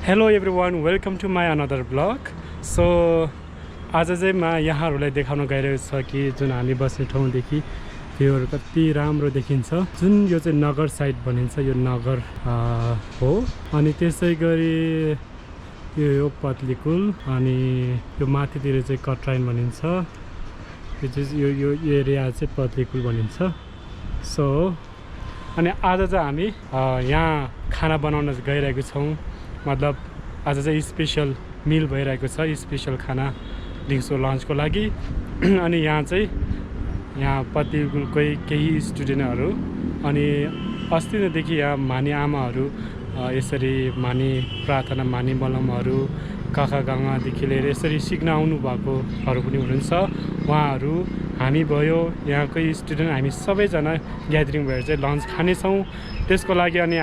Hello everyone, welcome to my another blog. So आज चाहिँ म यहाँहरूलाई देखाउन गइरहेको छ कि जुन हामी बस्ने ठाउँदेखि भ्यूहरू कति राम्रो देखिन्छ। जुन यो चाहिँ नगर साइड भनिन्छ, यो नगर हो। अनि त्यसै गरी यो पत्लीकुल, अनि यो माथितिर चाहिँ कट्राइन भनिन्छ। यो चाहिँ यो एरिया चाहिँ पत्लीकुल भनिन्छ। सो अनि आज चाहिँ हामी यहाँ खाना बनाउन गइरहेको छौँ। मतलब आज चाहिँ स्पेसल मिल भइरहेको छ, स्पेसल खाना दिउँसो लन्चको लागि। अनि यहाँ चाहिँ पत्लीकुलकै केही स्टुडेन्टहरू अनि अस्ति नैदेखि यहाँ मानी आमाहरू यसरी मानी प्रार्थना, मानी मलमहरू, काका गाङादेखि लिएर यसरी सिक्न आउनु भएकोहरू पनि हुनुहुन्छ। उहाँहरू, हामी भयो, यहाँकै स्टुडेन्ट, हामी सबैजना ग्यादरिङ भएर चाहिँ लन्च खानेछौँ। त्यसको लागि अनि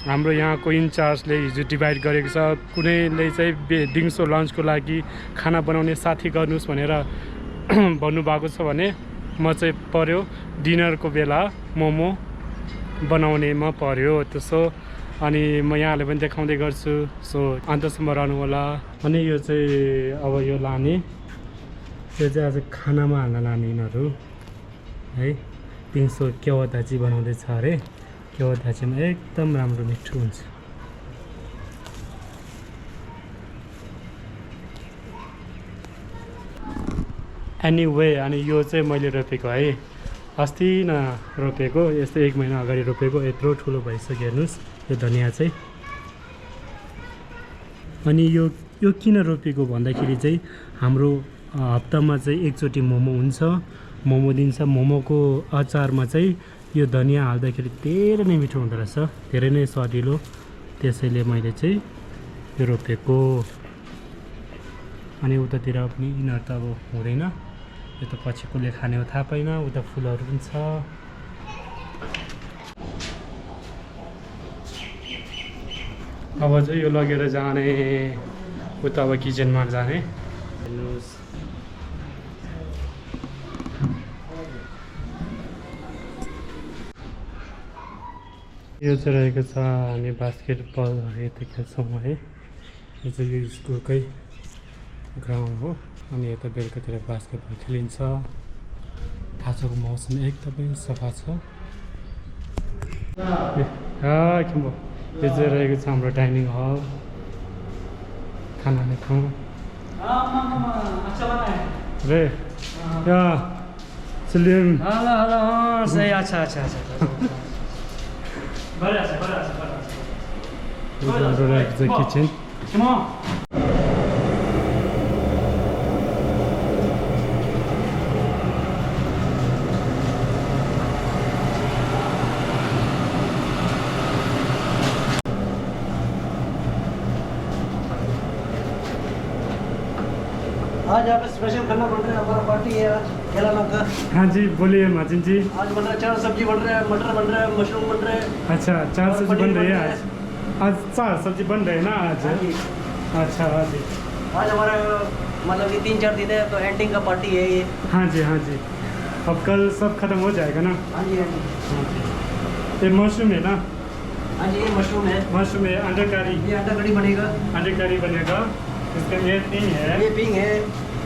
हाम्रो यहाँको इन्चार्जले हिजो डिभाइड गरेको छ। कुनैले चाहिँ दिउँसो लन्चको लागि खाना बनाउने साथी गर्नुहोस् भनेर भन्नुभएको छ भने म चाहिँ पर्यो डिनरको बेला मोमो बनाउनेमा पर्यो। त्यसो अनि म यहाँलाई पनि देखाउँदै गर्छु। सो अन्तसम्म रहनु होला। अनि यो चाहिँ अब यो लाने, यो चाहिँ आज खानामा हाल्न लाने यिनीहरू है। दिउँसो केवा दाजी बनाउँदैछ अरे। केवा दाजीमा एकदम राम्रो मिठो हुन्छ। एनिवे, अनि यो चाहिँ मैले रोपेको है, अस्ति न रोपेको, यस्तो 1 महिना अगाडि रोपेको। यत्रो ठुलो भइसक्यो, हेर्नुहोस् यो धनियाँ चाहिँ। अनि यो किन रोपेको भन्दाखेरि चाहिँ हाम्रो हप्तामा चाहिँ एकचोटि मोमो हुन्छ, मोमो दिन्छ। मोमोको अचारमा चाहिँ यो धनियाँ हाल्दाखेरि धेरै नै मिठो हुँदो रहेछ, धेरै नै स्वादिलो। त्यसैले मैले चाहिँ यो रोपेको। अनि उतातिर पनि यिनीहरू त अब हुँदैन, यो त पछि कसले खाने हो थाहा पाइन। उता फुलहरू पनि छ। अब चाहिँ यो लगेर जाने, उता अब किचनमा जाने। हेर्नुहोस् यो चाहिँ रहेको छ, हामी बास्केटबल यता खेल्छौँ है। यो चाहिँ यो स्कुलकै ग्राउन्ड हो। अनि यता बेलुकातिर बास्केटबल खेलिन्छ। आजको मौसम एकदमै सफा छ। किम्बो यो चाहिँ रहेको छ हाम्रो डाइनिङ हल, खाना खाने ठाउँ रे। सलिम हेलो सही। अच्छा हाम्रो रहेको छ किचन। आज यहाँ पे स्पेशल खाना बन रहा है, हमारा पार्टी है आज केलाना का। हाँ जी, बोलिए माजिन जी। आज बन रहा है 4 सब्जी बन रहा है, मटर बन रहा है, मशरूम बन रहा है। अच्छा, 4 सब्जी बन रही है आज 4 सब्जी बन रहे हैं ना आज। हाँ जी। अच्छा हाँ जी। आज हमारा मतलब कि 3-4 दिन है तो एंडिंग का पार्टी है ये। हाँ जी हाँ जी। अब कल सब खत्म हो जाएगा ना। हाँ जी हाँ जी। हाँ जी। ये मशरूम है ना? हाँ जी, ये मशरूम है। मशरूम है, अंडा करी। ये अंडा कड़ी बनेगा। अंडा करी बनेगा। इसका ये पिंग है। ये पिंग है,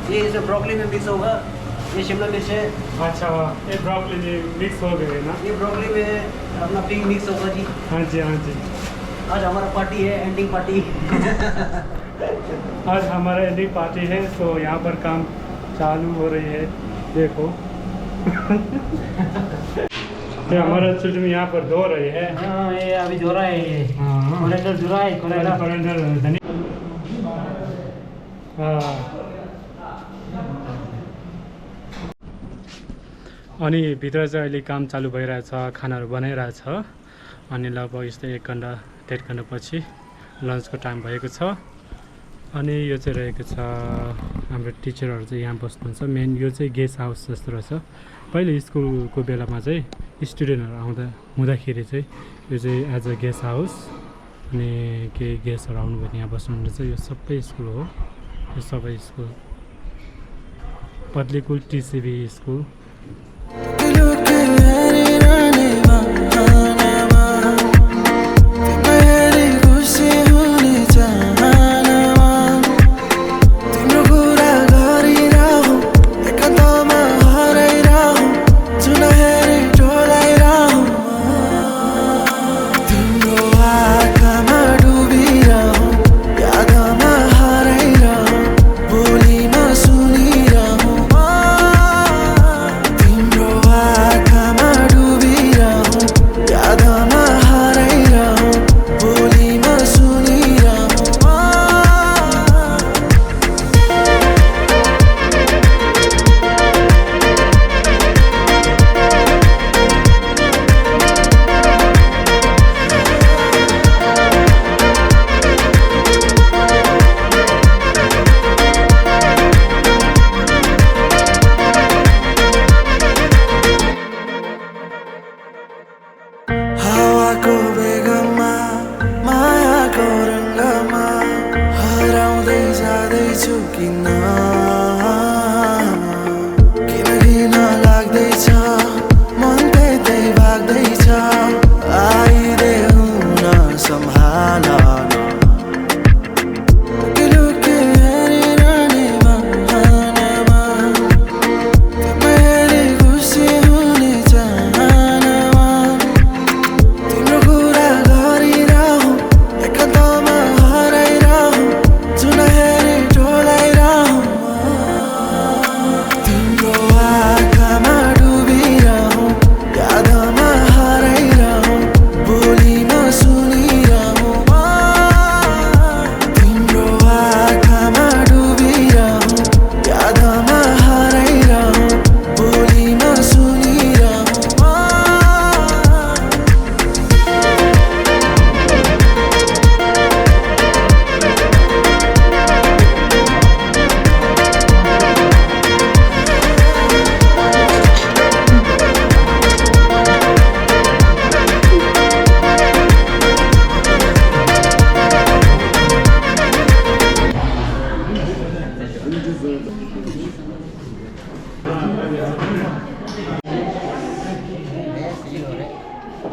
ये इसे ब्रोकली में मिक्स होगा। ये शिमला मिर्च है। अच्छा, ये ब्रोकली में मिक्स हो गए ना? ये ब्रोकली में अपना पिंग मिक्स होगा जी। हाँ जी हाँ जी। आज हमारा पार्टी है, एंडिंग पार्टी। आज हमारा एंडिंग पार्टी है। तो यहाँ पर काम चालू हो रही है, देखो। ये हमारा चुटमी यहाँ पर धो रही है। हाँ, ये अभी धो रहा है। ये कोरिएंडर धो रहा है, कोरिएंडर धनिया। अनि भित्र चाहिँ अहिले काम चालु भइरहेछ, खानाहरू बनाइरहेछ। अनि लगभग यस्तै 1 घन्टा 1.5 घन्टा पछि लन्चको टाइम भएको छ। अनि यो चाहिँ रहेको छ, हाम्रो टिचरहरू चाहिँ यहाँ बस्नुहुन्छ। मेन यो चाहिँ गेस्ट हाउस जस्तो रहेछ। पहिले स्कुलको बेलामा चाहिँ स्टुडेन्टहरू हुँदाखेरि चाहिँ यो चाहिँ एज अ गेस्ट हाउस, अनि केही गेस्टहरू आउनुभयो भने यहाँ बस्नुहुन्छ। यो सबै स्कुल हो, यो सबै स्कुल पत्लीकुल टिसिबी स्कुल। जाँदैछु किन किन लाग्दैछ मन त्यतै भाग्दैछ आइदेऊ न सम्हाल लुके हेरिरहने बहानामा तिमीले खुसी हुने चाहनामा तिम्रो कुरा गरिरहँ एकान्तमा हराइरहँ जुन हेरी टोलाइरहँ तिम्रो आँखामा डुबिरहँ यादमा हराइरहँ बोलीमा सुनिरहँ तिम्रो आँखामा डुबिरहँ यादमा हराइरहँ बोलीमा सुनिरहँ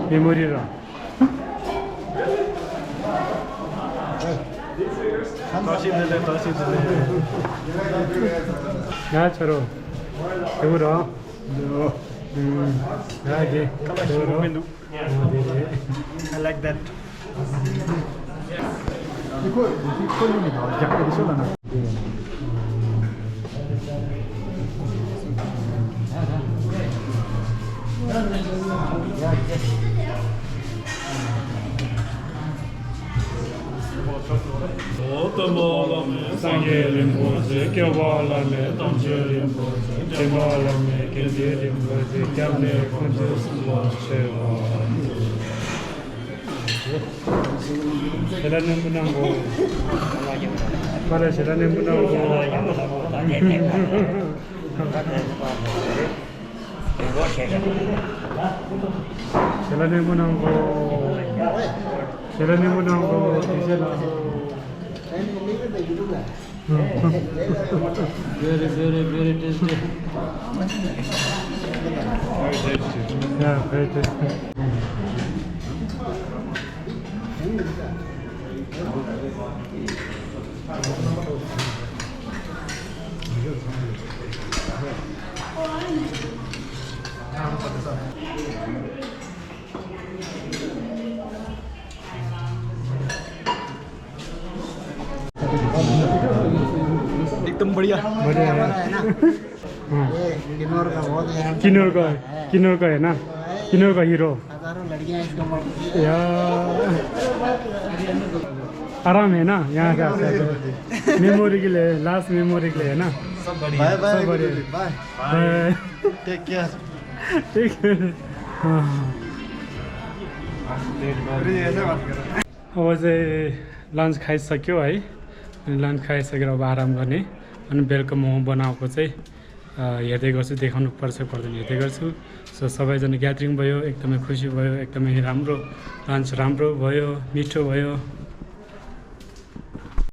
मेमोरी र 야 저러 배우라 야게 배우라 I like that. Sangye Rinpoche, Kyawalame, Tamche Rinpoche, Kemalame, Kendi Rinpoche, Kyamne, Kunje Sheva. Selanin Bunango. Mara Selanin Bunango. Selanin Bunango. Selanin Bunango. Very tasty. Yeah, very tasty. एकदम बढ़िया। बढ़िया है ना? किन्नौर का है ना? किन्नौर का हीरो। यार आराम है ना यहाँ का मेमोरी के लिए, लास्ट मेमोरी के लिए है ना? सब बढ़िया। सब बढ़िया। बाय। Take care. ठीक है। अब चाहिँ लन्च खाइसक्यो है, अनि लन्च खाइसकेर अब आराम गर्ने, अनि बेलुका मोमो बनाएको चाहिँ हेर्दै गर्छु, देखाउनु पर्छ पर्दैन हेर्दै गर्छु। सो सबैजना ग्यादरिङ भयो, एकदमै खुसी भयो, एकदमै राम्रो लन्च राम्रो भयो, मिठो भयो।